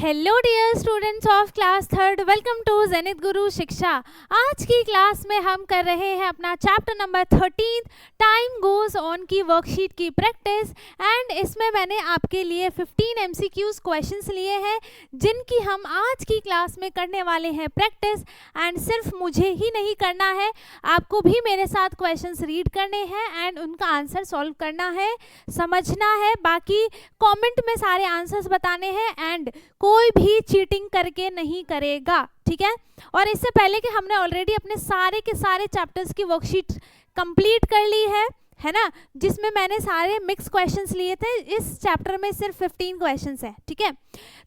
Hello dear students of class third, welcome to Zenith Guru Shiksha. आज की class में हम कर रहे हैं अपना chapter number 13 time goes on की वर्कशीट की प्रैक्टिस। एंड इसमें मैंने आपके लिए 15 MCQs क्वेश्चंस लिए हैं जिनकी हम आज की क्लास में करने वाले हैं प्रैक्टिस। एंड सिर्फ मुझे ही नहीं करना है, आपको भी मेरे साथ क्वेश्चंस रीड करने हैं एंड उनका आंसर सॉल्व करना है, समझना है, बाकी कॉमेंट में सारे आंसर्स बताने हैं एंड कोई भी चीटिंग करके नहीं करेगा, ठीक है। और इससे पहले कि हमने ऑलरेडी अपने सारे के सारे चैप्टर्स की वर्कशीट कंप्लीट कर ली है ना, जिसमें मैंने सारे मिक्स क्वेश्चंस लिए थे। इस चैप्टर में सिर्फ 15 क्वेश्चंस है, ठीक है।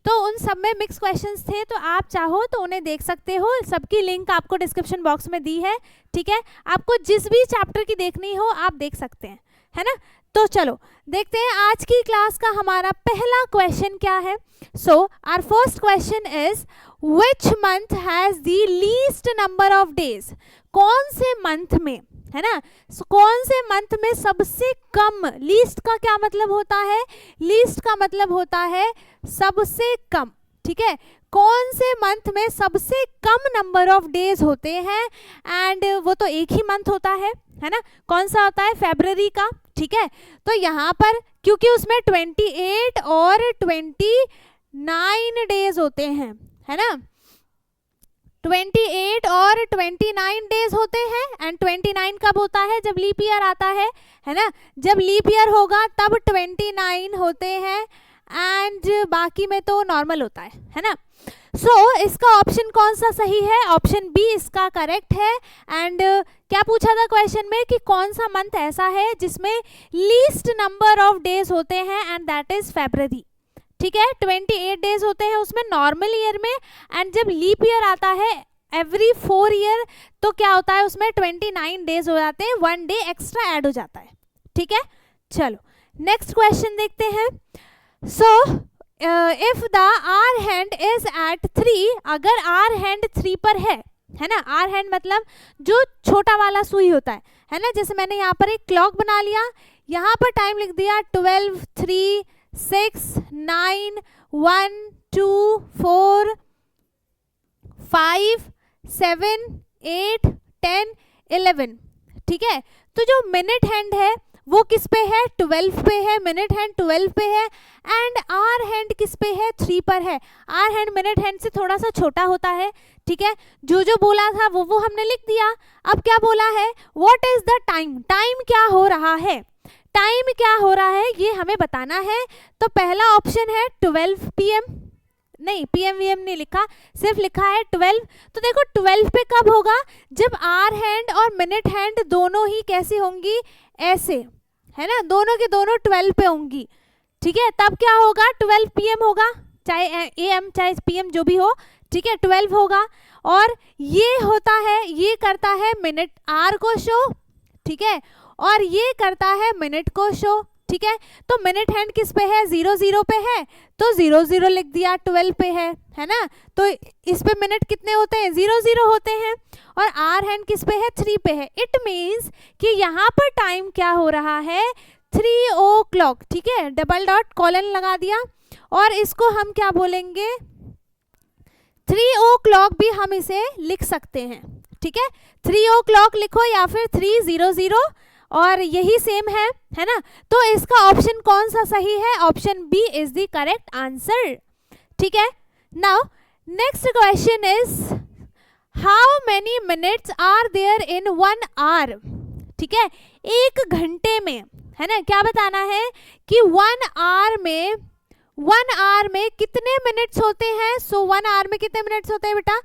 तो उन सब में मिक्स क्वेश्चंस थे, तो आप चाहो तो उन्हें देख सकते हो। सबकी लिंक आपको डिस्क्रिप्शन बॉक्स में दी है, ठीक है। आपको जिस भी चैप्टर की देखनी हो आप देख सकते हैं, है ना। तो चलो देखते हैं आज की क्लास का हमारा पहला क्वेश्चन क्या है। So our first question is which month has the least number of days. कौन से मंथ में, है ना, कौन से मंथ में सबसे कम, लीस्ट का क्या मतलब होता है, लीस्ट का मतलब होता है सबसे कम, ठीक है। कौन से मंथ में सबसे कम नंबर ऑफ डेज होते हैं, एंड वो तो एक ही मंथ होता है ना, कौन सा होता है, फरवरी का, ठीक है। तो यहाँ पर क्योंकि उसमें 28 और 29 डेज होते हैं, है ना, 28 और 29 डेज होते हैं। एंड 29 कब होता है, जब लीप ईयर आता है ना, जब लीप ईयर होगा तब 29 होते हैं एंड बाकी में तो नॉर्मल होता है ना। सो इसका ऑप्शन कौन सा सही है, ऑप्शन बी इसका करेक्ट है। एंड क्या पूछा था क्वेश्चन में कि कौन सा मंथ ऐसा है जिसमें लीस्ट नंबर ऑफ डेज होते हैं, एंड दैट इज फरवरी, ठीक है। 28 डेज होते हैं उसमें नॉर्मल ईयर में, एंड जब लीप ईयर आता है एवरी 4 ईयर तो क्या होता है उसमें 29 डेज हो जाते हैं, 1 डे एक्स्ट्रा ऐड हो जाता है, ठीक है। चलो नेक्स्ट क्वेश्चन देखते हैं। So if the hour hand is at 3, अगर आर हैंड 3 पर है ना, आर हैंड मतलब जो छोटा वाला सुई होता है ना, जैसे मैंने यहाँ पर एक क्लॉक बना लिया, यहाँ पर टाइम लिख दिया 12, 3, 6, 9, 1, 2, 4, 5, 7, 8, 10, 11, ठीक है। तो जो मिनट हैंड है वो किस पे है, 12 पे है, मिनट हैंड 12 पे है, एंड आर हैंड किस पे है, 3 पर है। आर हैंड मिनट हैंड से थोड़ा सा छोटा होता है, ठीक है। जो बोला था वो हमने लिख दिया। अब क्या बोला है, what is the time, time क्या हो रहा है, टाइम क्या हो रहा है ये हमें बताना है। तो पहला ऑप्शन है 12 PM, नहीं PM VM नहीं लिखा, सिर्फ लिखा है 12। तो देखो 12 पे कब होगा, जब आर हैंड और मिनट हैंड दोनों ही कैसी होंगी, ऐसे, है ना, दोनों के दोनों 12 पे होंगी, ठीक है। तब क्या होगा, 12 PM होगा, चाहे AM चाहे PM जो भी हो, ठीक है, 12 होगा। और ये होता है, ये करता है मिनट आर को शो, ठीक है, और ये करता है मिनट को शो, ठीक है। तो मिनट हैंड किस पे है, 00 पे है, तो 00 लिख दिया, 12 पे है ना। तो इस पे मिनट कितने होते हैं, 00 होते हैं, और आर हैंड किस पे है, 3 पे है। इट मीन्स कि यहाँ पर टाइम क्या हो रहा है, 3 o'clock, ठीक है, डबल डॉट कॉलन लगा दिया, और इसको हम क्या बोलेंगे, 3 o'clock भी हम इसे लिख सकते हैं, ठीक है। 3 o'clock लिखो या फिर 300, और यही सेम है ना। तो इसका ऑप्शन कौन सा सही है, option B is the correct answer, ठीक है। Now next question is how many minutes are there in 1 hour, ठीक है, एक घंटे में, है ना। क्या बताना है कि 1 hour में कितने मिनट्स होते हैं। सो 1 hour में कितने मिनट्स होते हैं बेटा,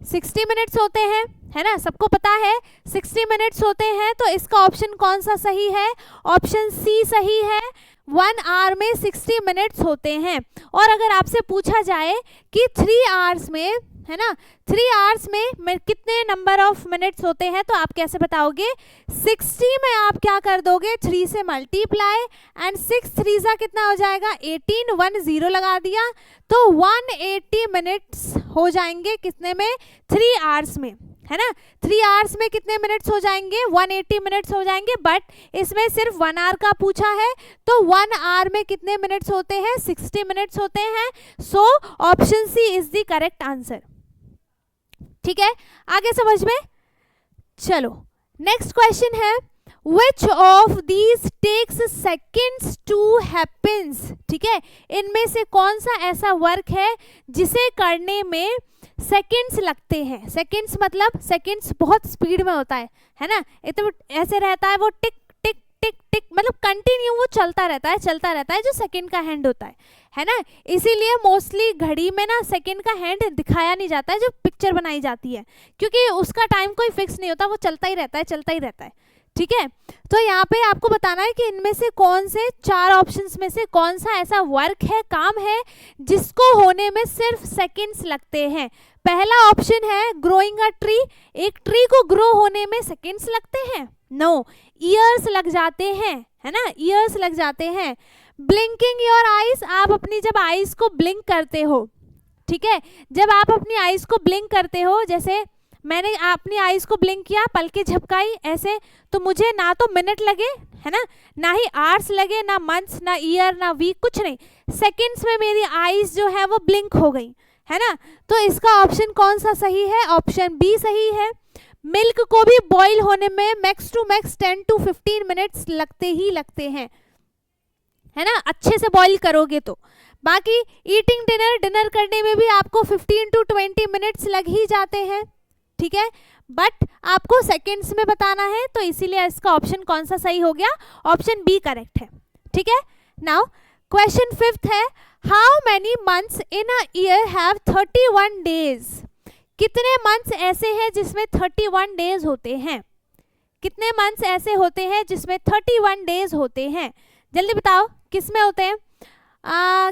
60 मिनट्स होते हैं, है ना, सबको पता है 60 मिनट्स होते हैं। तो इसका ऑप्शन कौन सा सही है, ऑप्शन सी सही है, 1 hour में 60 मिनट्स होते हैं। और अगर आपसे पूछा जाए कि 3 hours में, है ना, 3 hours में कितने नंबर ऑफ मिनट्स होते हैं, तो आप कैसे बताओगे, 60 में आप क्या कर दोगे, 3 से मल्टीप्लाई, एंड 6 3 सा कितना हो जाएगा, 18, 1 0 लगा दिया, तो 180 मिनट्स हो जाएंगे कितने में, 3 hours में, है ना। 3 आवर्स में कितने मिनट्स हो जाएंगे, 180 मिनट्स हो जाएंगे, बट इसमें सिर्फ 1 आवर का पूछा है, तो 1 आवर में कितने मिनट्स होते हैं, 60 मिनट्स होते हैं। So option C is the correct answer. ठीक है, आगे समझ में। चलो नेक्स्ट क्वेश्चन है, Which of these takes seconds to happens। ठीक है, इनमें से कौन सा ऐसा वर्क है जिसे करने में सेकंड्स लगते हैं। सेकंड्स मतलब सेकंड्स बहुत स्पीड में होता है ना, तो ऐसे रहता है वो टिक टिक टिक टिक, मतलब कंटिन्यू वो चलता रहता है जो सेकंड का हैंड होता है ना। इसीलिए मोस्टली घड़ी में ना सेकंड का हैंड दिखाया नहीं जाता है जो पिक्चर बनाई जाती है, क्योंकि उसका टाइम कोई फिक्स नहीं होता, वो चलता ही रहता है। ठीक है, तो यहाँ पे आपको बताना है कि इनमें से कौन से 4 ऑप्शंस में से कौन सा ऐसा वर्क है, काम है, जिसको होने में सिर्फ सेकंड्स लगते हैं। पहला ऑप्शन है ग्रोइंग अ ट्री। एक ट्री को ग्रो होने में सेकंड्स लगते हैं? नो, ईयर्स लग जाते हैं, है ना, ईयर्स लग जाते हैं। ब्लिंकिंग योर आईज, आप अपनी जब आईज को ब्लिंक करते हो, ठीक है, जब आप अपनी आईज को ब्लिंक करते हो, जैसे मैंने अपनी आईज को ब्लिंक किया, पलकें झपकाई ऐसे, तो मुझे ना तो मिनट लगे, है ना ही आवर्स लगे, ना मंथ्स, ना ईयर, ना वीक, कुछ नहीं, सेकंड्स में मेरी आईज जो है वो ब्लिंक हो गई, है ना। तो इसका ऑप्शन कौन सा सही है? ऑप्शन बी सही है। मिल्क को भी बॉईल होने में max to max 10 to 15 minutes लगते हैं, है ना, अच्छे से बॉईल करोगे तो। बाकी ईटिंग डिनर करने में भी आपको 15 to 20 मिनट्स लग ही जाते हैं, ठीक है, बट आपको सेकंड्स में बताना है, तो इसीलिए इसका ऑप्शन कौन सा सही हो गया? ऑप्शन बी करेक्ट है। ठीक है, नाउ क्वेश्चन 5th है, how many months in a year have 31 days. कितने मंथ्स ऐसे हैं जिसमें 31 डेज होते हैं? कितने मंथ्स ऐसे होते हैं जिसमें 31 डेज होते हैं? जल्दी बताओ किस में होते हैं?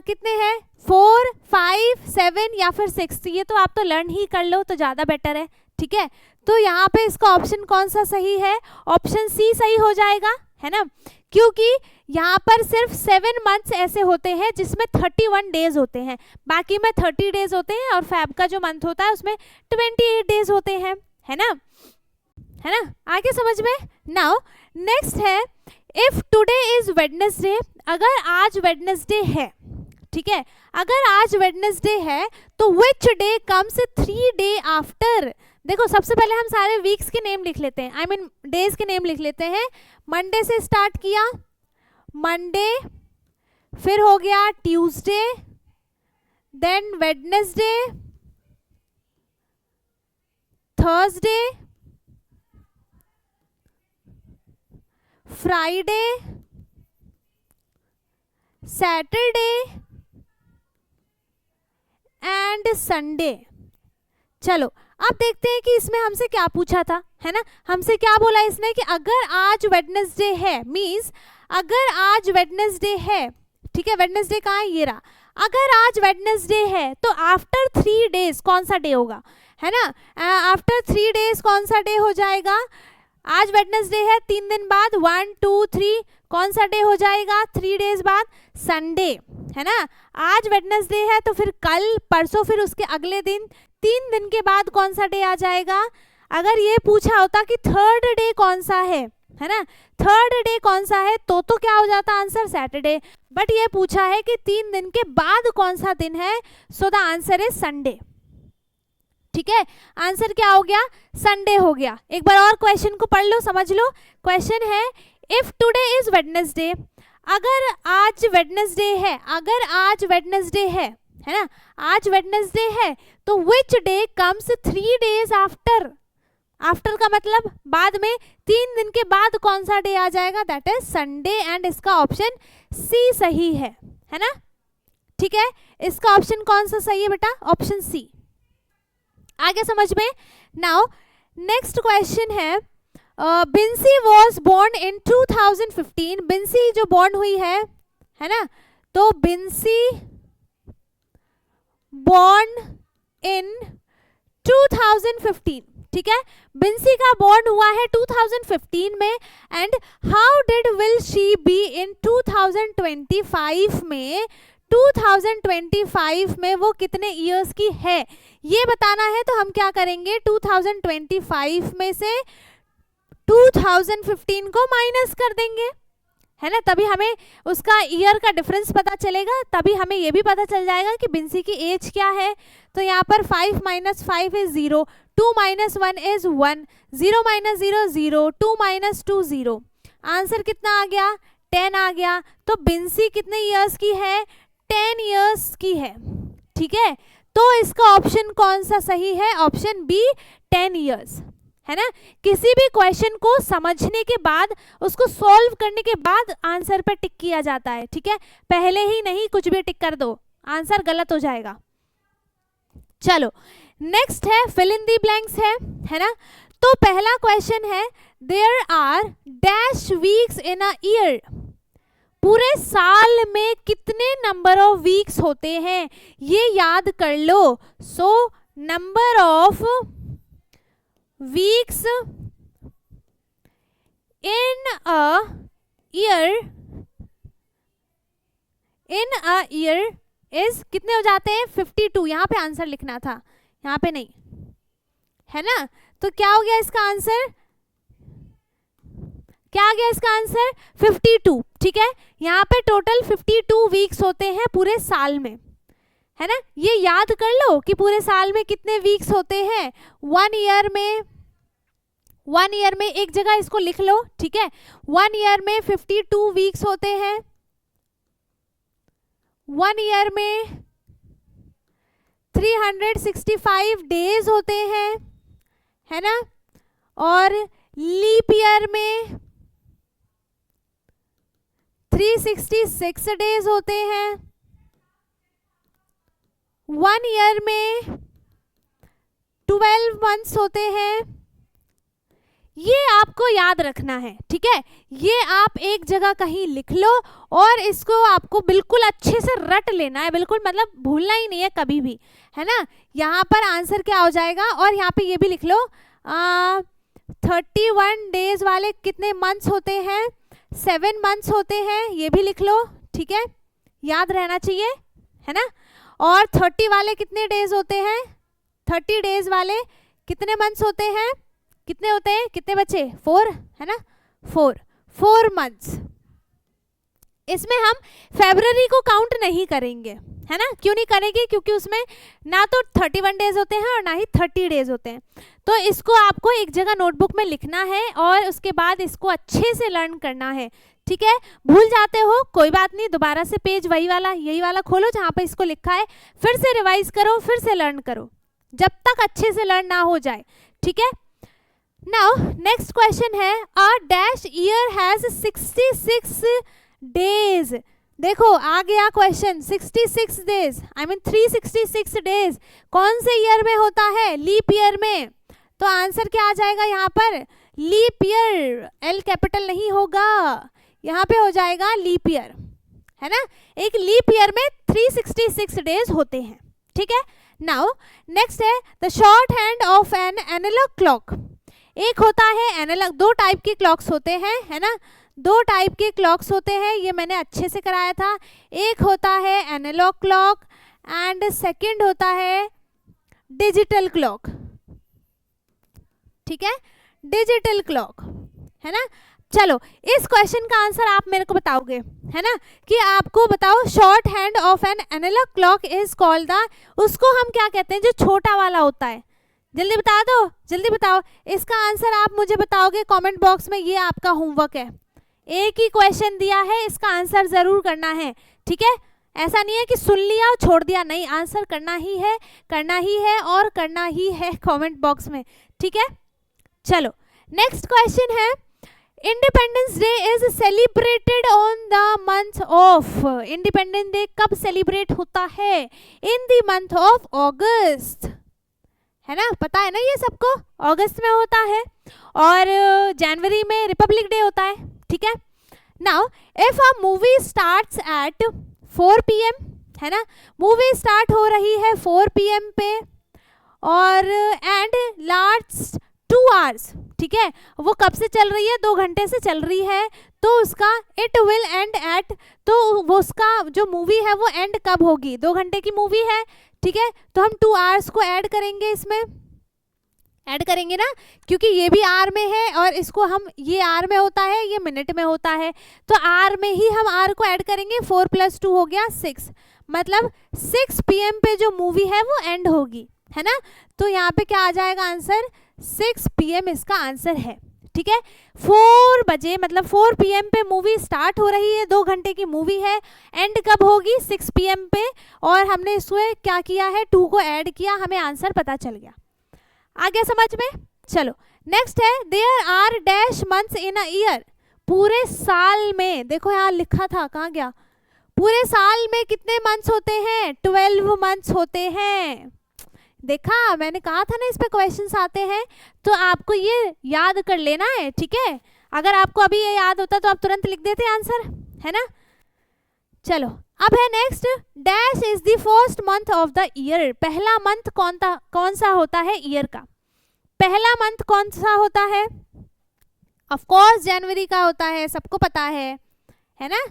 कितने हैं? 4, 5, 7 या फिर 6? ये तो आप तो लर्न ही कर लो तो ज़्यादा बेटर है। ठीक है, तो यहाँ पे इसका ऑप्शन कौन सा सही है? ऑप्शन सी सही हो जाएगा, है ना, क्योंकि यहाँ पर सिर्फ 7 मंथ्स ऐसे होते हैं जिसमें 31 डेज होते हैं, बाकी में 30 डेज होते हैं, और फैब का जो मंथ होता है उसमें 28 डेज होते हैं, है ना, आगे समझ में। नाउ नेक्स्ट है, इफ टुडे इज वेडनेसडे, अगर आज वेडनेसडे है, ठीक है, अगर आज वेडनेसडे है तो which day comes 3 day after. देखो सबसे पहले हम सारे वीक्स के नेम लिख लेते हैं, आई मीन डेज के नेम लिख लेते हैं। मंडे से स्टार्ट किया, मंडे, फिर हो गया Tuesday, then Wednesday, Thursday, Friday, Saturday and Sunday. चलो अब देखते हैं कि इसमें हमसे क्या पूछा था, है ना, हमसे क्या बोला इसने कि अगर आज वेडनेसडे है, मींस अगर आज वेडनेसडे है, ठीक है, वेडनेसडे कहाँ है? ये रहा। अगर आज वेडनेसडे है तो आफ्टर 3 डेज कौन सा डे होगा, है ना, आफ्टर 3 डेज कौन सा डे हो जाएगा? आज वेडनेसडे है, 3 दिन बाद 1, 2, 3 कौन सा डे हो जाएगा? 3 डेज बाद संडे, है ना। आज वेडनेसडे है तो फिर कल, परसों, फिर उसके अगले दिन, 3 दिन के बाद कौन सा डे आ जाएगा? अगर ये पूछा होता कि थर्ड डे कौन सा है ना, थर्ड डे कौन सा है, तो क्या हो जाता आंसर? सैटरडे। बट ये पूछा है कि 3 दिन के बाद कौन सा दिन है, so the answer is Sunday. ठीक है, आंसर क्या हो गया? संडे हो गया। एक बार और क्वेश्चन को पढ़ लो, समझ लो। क्वेश्चन है, इफ टुडे इज वेडनेसडे, अगर आज वेडनेसडे है, अगर आज वेडनेसडे है ना, आज वेडनेसडे है, तो which day comes 3 days after. After का मतलब बाद में, 3 दिन के बाद कौन सा डे आ जाएगा? दैट इज संडे, एंड इसका ऑप्शन सी सही है ना। ठीक है, इसका ऑप्शन कौन सा सही है बेटा? Option C. आगे समझ में। नाउ नेक्स्ट क्वेश्चन है, Binsy was born in 2015। Binsy जो बोर्न हुई है ना, तो बिंसी बोर्न इन 2015, ठीक है, बिंसी का बोर्न हुआ है 2015 में, and how did will she be in 2025 में 2025 में वो कितने ईयर्स की है ये बताना है, तो हम क्या करेंगे 2025 में से 2015 को माइनस कर देंगे, है ना, तभी हमें उसका ईयर का डिफरेंस पता चलेगा, तभी हमें ये भी पता चल जाएगा कि बिंसी की एज क्या है। तो यहाँ पर 5 - 5 इज 0, 2 - 1 इज 1, 0 - 0 0, 2 - 2 0। आंसर कितना आ गया 10 आ गया। तो बिंसी कितने ईयर्स की है 10 ईयर्स की है, ठीक है। तो इसका ऑप्शन कौन सा सही है, ऑप्शन बी 10 ईयर्स, है ना। किसी भी क्वेश्चन को समझने के बाद उसको सॉल्व करने के बाद आंसर पे टिक किया जाता है, ठीक है, पहले ही नहीं कुछ भी टिक कर दो, आंसर गलत हो जाएगा। चलो नेक्स्ट है फिल इन दी ब्लैंक्स है ना। तो पहला क्वेश्चन है there are dash weeks in a year, पूरे साल में कितने नंबर ऑफ वीक्स होते हैं ये याद कर लो। So number of weeks in a year is कितने हो जाते हैं 52। यहाँ पे आंसर लिखना था, यहाँ पे नहीं, है ना। तो क्या हो गया इसका आंसर, क्या आ गया इसका आंसर 52, ठीक है। यहाँ पे टोटल 52 वीक्स होते हैं पूरे साल में, है ना। ये याद कर लो कि पूरे साल में कितने वीक्स होते हैं। 1 ईयर में एक जगह इसको लिख लो, ठीक है। 1 ईयर में 52 वीक्स होते हैं, 1 ईयर में 365 डेज होते हैं, है ना। और लीप ईयर में 366 डेज होते हैं, 1 ईयर में 12 मंथ्स होते हैं। ये आपको याद रखना है, ठीक है। ये आप एक जगह कहीं लिख लो और इसको आपको बिल्कुल अच्छे से रट लेना है, बिल्कुल मतलब भूलना ही नहीं है कभी भी, है ना। यहाँ पर आंसर क्या हो जाएगा, और यहाँ पे ये भी लिख लो 31 डेज वाले कितने मंथ्स होते हैं 7 मंथ्स होते हैं, ये भी लिख लो, ठीक है, याद रहना चाहिए, है ना। और 30 वाले कितने डेज होते हैं 30 डेज वाले कितने मंथ्स होते हैं, कितने होते हैं, कितने बचे 4, है ना, 4 मंथ्स। इसमें हम फरवरी को काउंट नहीं करेंगे, है ना। क्यों नहीं करेंगे, क्योंकि उसमें ना तो 31 डेज होते हैं और ना ही 30 डेज होते हैं। तो इसको आपको एक जगह नोटबुक में लिखना है और उसके बाद इसको अच्छे से लर्न करना है, ठीक है। भूल जाते हो कोई बात नहीं, दोबारा से पेज वही वाला यही वाला खोलो जहाँ पे इसको लिखा है, फिर से रिवाइज करो, फिर से लर्न करो, जब तक अच्छे से लर्न ना हो जाए, ठीक है। नाउ नेक्स्ट क्वेश्चन है a dash year has 66 days. देखो आ गया question 66 days, I mean 366 days कौन से ईयर में होता है, लीप ईयर में। तो आंसर क्या आ जाएगा यहाँ पर, लीप ईयर, एल कैपिटल नहीं होगा, यहाँ पे हो जाएगा लीप ईयर, है ना। एक लीप ईयर में 366 डेज होते हैं, ठीक है। नाउ नेक्स्ट है the short hand of an analog clock. एक होता है एनालॉग, 2 टाइप के क्लॉक्स होते हैं, है ना, 2 टाइप के क्लॉक्स होते हैं, ये मैंने अच्छे से कराया था। एक होता है एनालॉग क्लॉक एंड सेकंड होता है डिजिटल क्लॉक, ठीक है, डिजिटल क्लॉक, है ना। चलो इस क्वेश्चन का आंसर आप मेरे को बताओगे, है ना, कि आपको बताओ short hand of an analog clock is called the, उसको हम क्या कहते हैं जो छोटा वाला होता है, जल्दी बता दो, जल्दी बताओ। इसका आंसर आप मुझे बताओगे कमेंट बॉक्स में, ये आपका होमवर्क है, एक ही क्वेश्चन दिया है, इसका आंसर जरूर करना है, ठीक है। ऐसा नहीं है कि सुन लिया और छोड़ दिया, नहीं, आंसर करना ही है, करना ही है और करना ही है कमेंट बॉक्स में, ठीक है। चलो नेक्स्ट क्वेश्चन है independence day is celebrated on the month of, independence day कब सेलिब्रेट होता है, इन द मंथ ऑफ अगस्त, है ना, पता है ना ये सबको, अगस्त में होता है और जनवरी में रिपब्लिक डे होता है, ठीक है। Now if a movie starts at 4 PM, है ना, मूवी स्टार्ट हो रही है 4 PM पे और एंड लास्ट 2 आवर्स, ठीक है, वो कब से चल रही है, 2 घंटे से चल रही है, तो उसका इट विल एंड एट, तो वो उसका जो मूवी है वो एंड कब होगी, 2 घंटे की मूवी है, ठीक है, तो हम 2 आवर्स को ऐड करेंगे, इसमें ऐड करेंगे ना, क्योंकि ये भी आर में है और इसको हम, ये आर में होता है, ये मिनट में होता है, तो आर में ही हम आर को ऐड करेंगे, 4 + 2 हो गया 6, मतलब 6 PM पे जो मूवी है वो एंड होगी, है ना। तो यहाँ पे क्या आ जाएगा आंसर, 6 PM इसका आंसर है, ठीक है। 4 बजे मतलब 4 PM पे मूवी स्टार्ट हो रही है, 2 घंटे की मूवी है, एंड कब होगी, 6 PM पे, और हमने इसमें क्या किया है, 2 को ऐड किया, हमें आंसर पता चल गया। आ गया समझ में। चलो नेक्स्ट है, there are dash months in a year, पूरे साल में, देखो यहाँ लिखा था, कहाँ गया, पूरे साल में कितने मंथ्स होते हैं, 12 मंथ्स होते हैं। देखा, मैंने कहा था ना इस पे क्वेश्चंस आते हैं, तो आपको ये याद कर लेना है, ठीक है। अगर आपको अभी ये याद होता तो आप तुरंत लिख देते आंसर, है ना। चलो अब है next, dash is the first month of the year, पहला मंथ कौन सा होता है ईयर का, पहला मंथ कौन सा होता है, ऑफ कोर्स जनवरी का होता है, सबको पता है ना,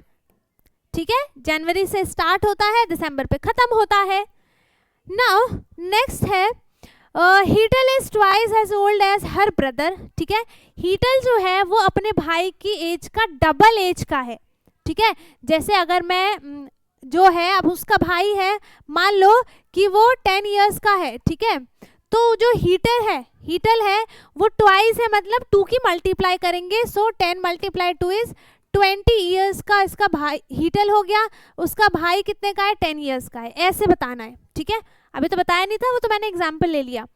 ठीक है, जनवरी से स्टार्ट होता है, दिसंबर पे खत्म होता है। नाउ नेक्स्ट है, Hetal is twice as old as her brother, ठीक है, हीटल जो है वो अपने भाई की एज का डबल एज का है, ठीक है। जैसे अगर मैं जो है, अब उसका भाई है, मान लो कि वो 10 इयर्स का है, ठीक है, तो जो हीटल है वो ट्वाइस है, मतलब 2 की मल्टीप्लाई करेंगे, सो 10 × 2 इज 20 इयर्स का इसका भाई हीटल हो गया, उसका भाई कितने का है, 10 इयर्स का है, ऐसे बताना है, ठीक है। अभी तो बताया नहीं था, वो तो मैंने एग्जाम्पल ले लिया।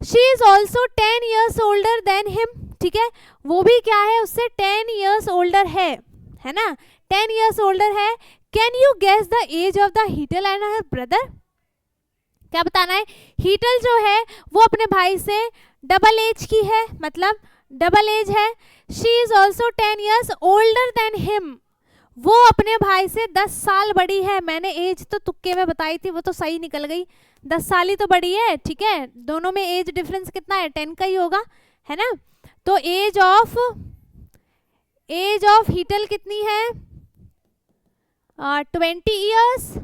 She is also 10 years older than him, ठीक है, वो भी क्या है, उससे 10 इयर्स ओल्डर है ना, 10 इयर्स ओल्डर है। Can you guess the age of the Hetal and her brother, क्या बताना है, हीटल जो है वो अपने भाई से डबल एज की है, मतलब डबल एज है। She is also 10 years older than him, वो अपने भाई से 10 साल बड़ी है, मैंने एज तो तुक्के में बताई थी, वो तो सही निकल गई, 10 साल ही तो बड़ी है, ठीक है, दोनों में एज डिफरेंस कितना है, 10 का ही होगा, है ना। तो एज ऑफ हीटल कितनी है, 20 years,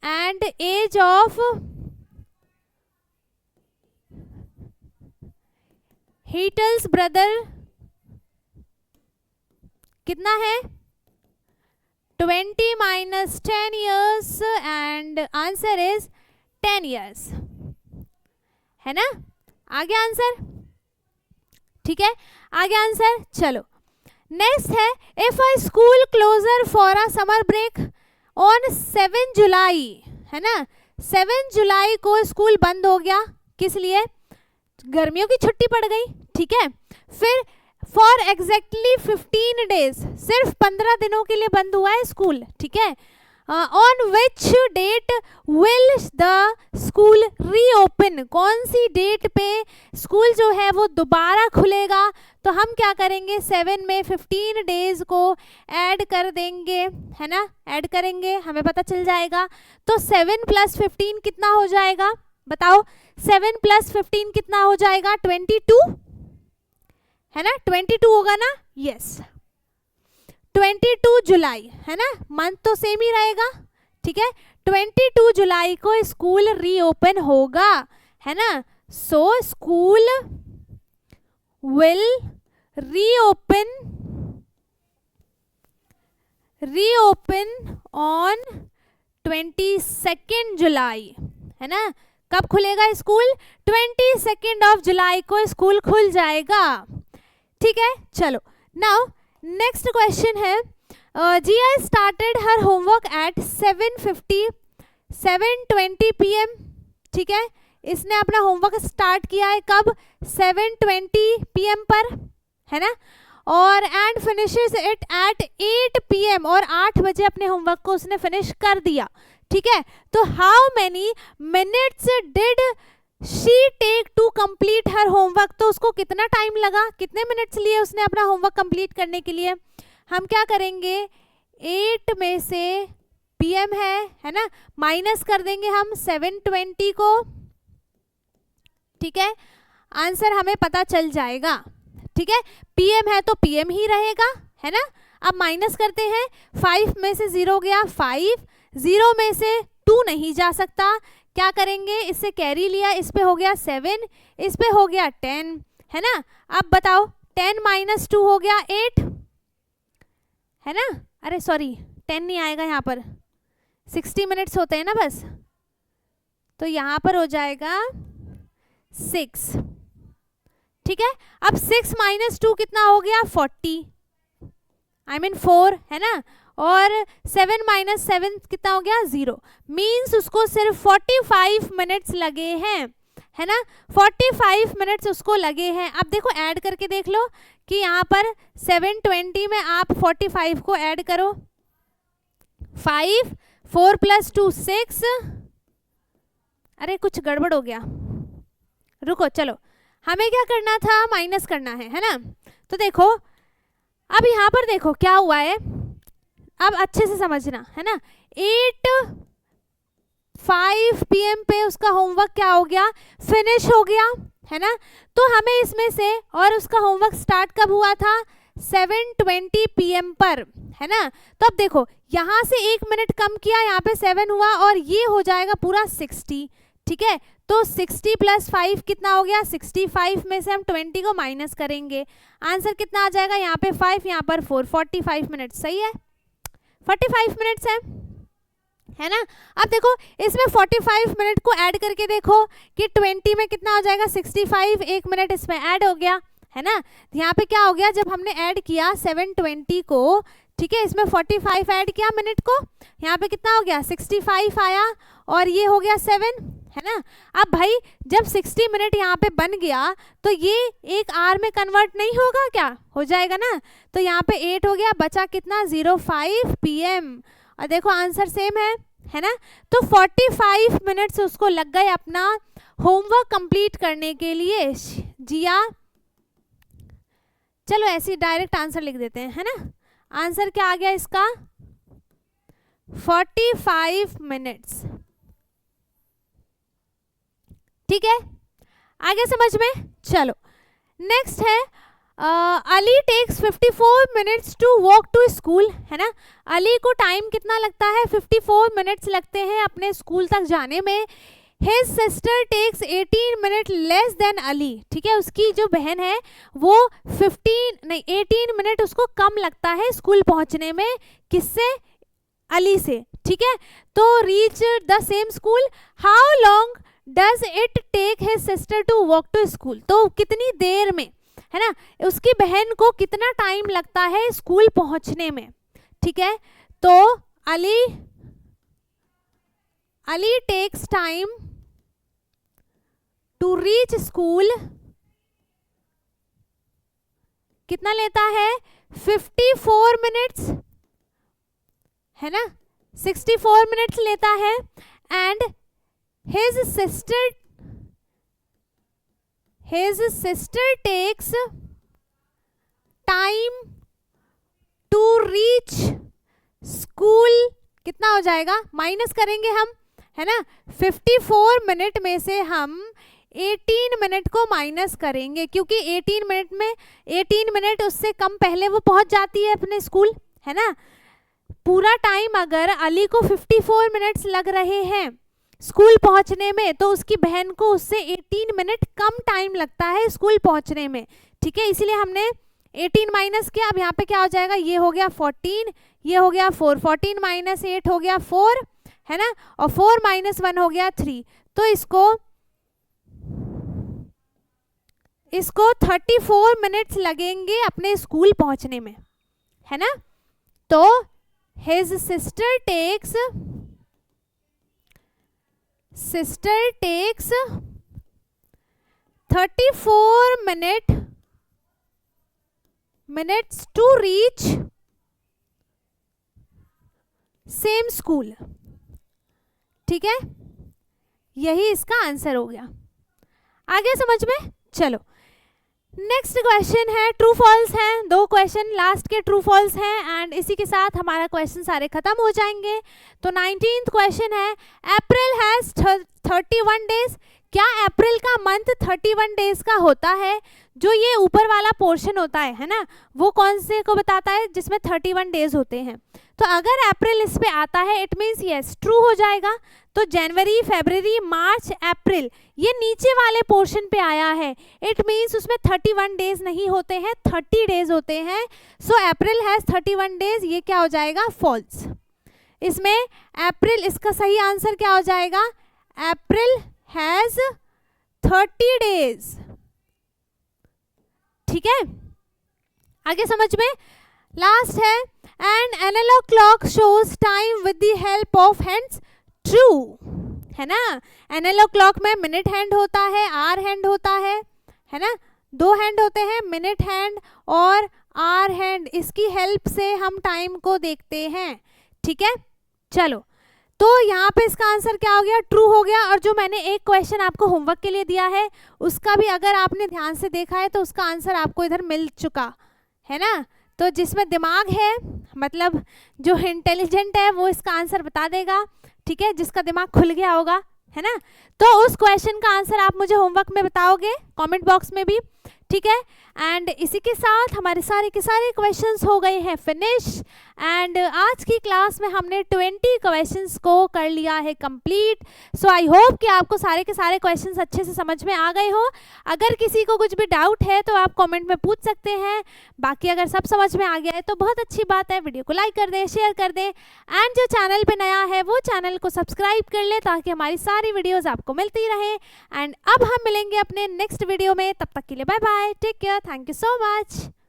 and age of Hetal's brother कितना है, 20 - 10 years, and answer is 10 years, है ना। आ गया आंसर, ठीक है, आ गया आंसर। चलो नेक्स्ट है, if a school closure for a summer break on 7 July, है ना, 7 जुलाई को स्कूल बंद हो गया, किस लिए, गर्मियों की छुट्टी पड़ गई, ठीक है, फिर फॉर एग्जैक्टली 15 डेज, सिर्फ 15 दिनों के लिए बंद हुआ है स्कूल, ठीक है। On which date will the school reopen, कौन सी डेट पे स्कूल जो है वो दोबारा खुलेगा, तो हम क्या करेंगे, 7 में 15 डेज को ऐड कर देंगे, है ना, ऐड करेंगे, हमें पता चल जाएगा। तो 7 + 15 कितना हो जाएगा, बताओ, 7 + 15 कितना हो जाएगा, 22, है ना, 22 होगा ना, यस, 22 जुलाई, है ना, मंथ तो सेम ही रहेगा, ठीक है, 22 जुलाई को स्कूल रीओपन होगा, है ना। So school will reopen on 22 जुलाई, है ना, कब खुलेगा स्कूल, 22 जुलाई को स्कूल खुल जाएगा, ठीक है। चलो नाउ नेक्स्ट क्वेश्चन है, Jiya started her homework at 7:20 PM, ठीक है, इसने अपना होमवर्क स्टार्ट किया है कब, 7:20 PM पर, है ना, और and finishes it at 8 PM, और 8 बजे अपने होमवर्क को उसने फिनिश कर दिया, ठीक है। तो how many minutes did she take to complete her homework, तो उसको कितना टाइम लगा, कितने मिनट्स लिए उसने अपना होमवर्क कंप्लीट करने के लिए। हम क्या करेंगे, 8 में से PM है ना, माइनस कर देंगे हम 7:20 को, ठीक है, आंसर हमें पता चल जाएगा। ठीक है, PM है तो PM ही रहेगा, है ना। अब माइनस करते हैं, 5 में से 0 गया 5, 0 में से 2 नहीं जा सकता, क्या करेंगे, इससे कैरी लिया, इस पे हो गया 7, इस पे हो गया 10, है ना। अब बताओ 10 - 2 हो गया 8, है ना। अरे सॉरी 10 नहीं आएगा यहाँ पर, 60 मिनट्स होते हैं ना बस, तो यहाँ पर हो जाएगा 6। ठीक है, अब 6 - 2 कितना हो गया 40, I mean 4, है ना। और 7 - 7 कितना हो गया 0, मीन्स उसको सिर्फ 45 मिनट्स लगे हैं, है ना। 45 मिनट्स उसको लगे हैं। अब देखो ऐड करके देख लो कि यहाँ पर 720 में आप 45 को ऐड करो, 5, 4 + 2 6, अरे कुछ गड़बड़ हो गया, रुको, चलो हमें क्या करना था, माइनस करना है ना। तो देखो अब यहाँ पर देखो क्या हुआ है, अब अच्छे से समझना, है ना। 8:05 PM पे उसका होमवर्क क्या हो गया, फिनिश हो गया, है ना। तो हमें इसमें से, और उसका होमवर्क स्टार्ट कब हुआ था, 7:20 PM पर, है ना। तो अब देखो यहाँ से 1 मिनट कम किया, यहाँ पे 7 हुआ, और ये हो जाएगा पूरा 60। ठीक है, तो 60 + 5 कितना हो गया 65, में से हम 20 को माइनस करेंगे, आंसर कितना आ जाएगा, यहाँ पे 5, यहाँ पर 4, 45 मिनट, सही है, 45 मिनट्स है ना। अब देखो इसमें 45 मिनट को ऐड करके देखो कि 20 में कितना हो जाएगा 65, 1 मिनट इसमें ऐड हो गया, है ना। यहाँ पे क्या हो गया, जब हमने ऐड किया 720 को, ठीक है, इसमें 45 ऐड किया मिनट को, यहाँ पे कितना हो गया 65 आया, और ये हो गया 7, है ना। अब भाई जब 60 मिनट यहाँ पे बन गया तो ये एक आर में कन्वर्ट नहीं होगा, क्या हो जाएगा ना। तो यहाँ पे 8 हो गया, बचा कितना 05 PM, और देखो आंसर सेम है ना। तो 45 मिनट्स उसको लग गए अपना होमवर्क कंप्लीट करने के लिए। जिया, चलो ऐसे डायरेक्ट आंसर लिख देते हैं, है ना। आंसर क्या आ गया इसका 45 मिनट्स। ठीक है, आगे समझ में, चलो नेक्स्ट है Ali takes 54 minutes to walk to school, है ना। अली को टाइम कितना लगता है, 54 मिनट्स लगते हैं अपने स्कूल तक जाने में। His sister takes 18 minute less than Ali, ठीक है, उसकी जो बहन है वो 18 मिनट उसको कम लगता है स्कूल पहुंचने में, किससे, अली से। ठीक है, तो reach the same school, how long does it take his sister to walk to school, तो कितनी देर में, है ना, उसकी बहन को कितना टाइम लगता है स्कूल पहुंचने में। ठीक है, तो Ali takes time to reach school, कितना लेता है 54 मिनट्स, है ना, 64 मिनट्स लेता है। And his sister takes time to reach school, कितना हो जाएगा, माइनस करेंगे हम, है ना। 54 मिनट में से हम 18 मिनट को माइनस करेंगे, क्योंकि 18 मिनट उससे कम पहले वो पहुंच जाती है अपने स्कूल, है ना। पूरा टाइम अगर अली को 54 मिनट्स लग रहे हैं स्कूल पहुंचने में, तो उसकी बहन को उससे 18 मिनट कम टाइम लगता है स्कूल पहुंचने में। ठीक है, इसलिए हमने 18 माइनस किया। अब यहाँ पे क्या हो जाएगा, ये हो गया 14, ये हो गया 4, 14 - 8 हो गया 4, है ना, और 4 - 1 हो गया 3। तो इसको 34 मिनट्स लगेंगे अपने स्कूल पहुंचने में, है ना। तो his sister takes 34 minutes to reach same school। ठीक है, यही इसका आंसर हो गया। आगे समझ में, चलो नेक्स्ट क्वेश्चन है, ट्रू फॉल्स है, 2 क्वेश्चन लास्ट के ट्रू फॉल्स हैं, एंड इसी के साथ हमारा क्वेश्चन सारे खत्म हो जाएंगे। तो 19th क्वेश्चन है, अप्रैल हैज 31 डेज, क्या अप्रैल का मंथ 31 डेज का होता है? जो ये ऊपर वाला पोर्शन होता है ना, वो कौन से को बताता है? जिसमें 31 डेज होते हैं। तो अगर अप्रैल इस पे आता है, इट मीन्स यस ट्रू हो जाएगा। तो जनवरी, फरवरी, मार्च, अप्रैल ये नीचे वाले पोर्शन पे आया है, इट मीन्स उसमें 31 डेज नहीं होते हैं, 30 डेज होते हैं। सो अप्रैल हैज 31 डेज, ये क्या हो जाएगा? फॉल्स। इसमें अप्रैल, इसका सही आंसर क्या हो जाएगा? April has 30 days. ठीक है, आगे समझ में? लास्ट है, and analog clock shows time with the help of hands. True है ना, एनालॉग क्लॉक में मिनट हैंड होता है, आर हैंड होता है ना, दो हैंड होते हैं, मिनट हैंड और आर हैंड, इसकी हेल्प से हम टाइम को देखते हैं। ठीक है, चलो, तो यहाँ पे इसका आंसर क्या हो गया? ट्रू हो गया। और जो मैंने एक क्वेश्चन आपको होमवर्क के लिए दिया है, उसका भी अगर आपने ध्यान से देखा है तो उसका आंसर आपको इधर मिल चुका है ना। तो जिसमें दिमाग है, मतलब जो इंटेलिजेंट है, वो इसका आंसर बता देगा। ठीक है, जिसका दिमाग खुल गया होगा, है ना, तो उस क्वेश्चन का आंसर आप मुझे होमवर्क में बताओगे, कमेंट बॉक्स में भी। ठीक है, एंड इसी के साथ हमारे सारे के सारे क्वेश्चंस हो गए हैं फिनिश। एंड आज की क्लास में हमने 20 क्वेश्चंस को कर लिया है कंप्लीट। सो आई होप कि आपको सारे के सारे क्वेश्चंस अच्छे से समझ में आ गए हो। अगर किसी को कुछ भी डाउट है तो आप कमेंट में पूछ सकते हैं, बाकी अगर सब समझ में आ गया है तो बहुत अच्छी बात है। वीडियो को लाइक कर दें, शेयर कर दें, एंड जो चैनल पर नया है वो चैनल को सब्सक्राइब कर ले ताकि हमारी सारी वीडियोज़ आपको मिलती रहे। एंड अब हम मिलेंगे अपने नेक्स्ट वीडियो में, तब तक के लिए bye bye, take care, thank you so much.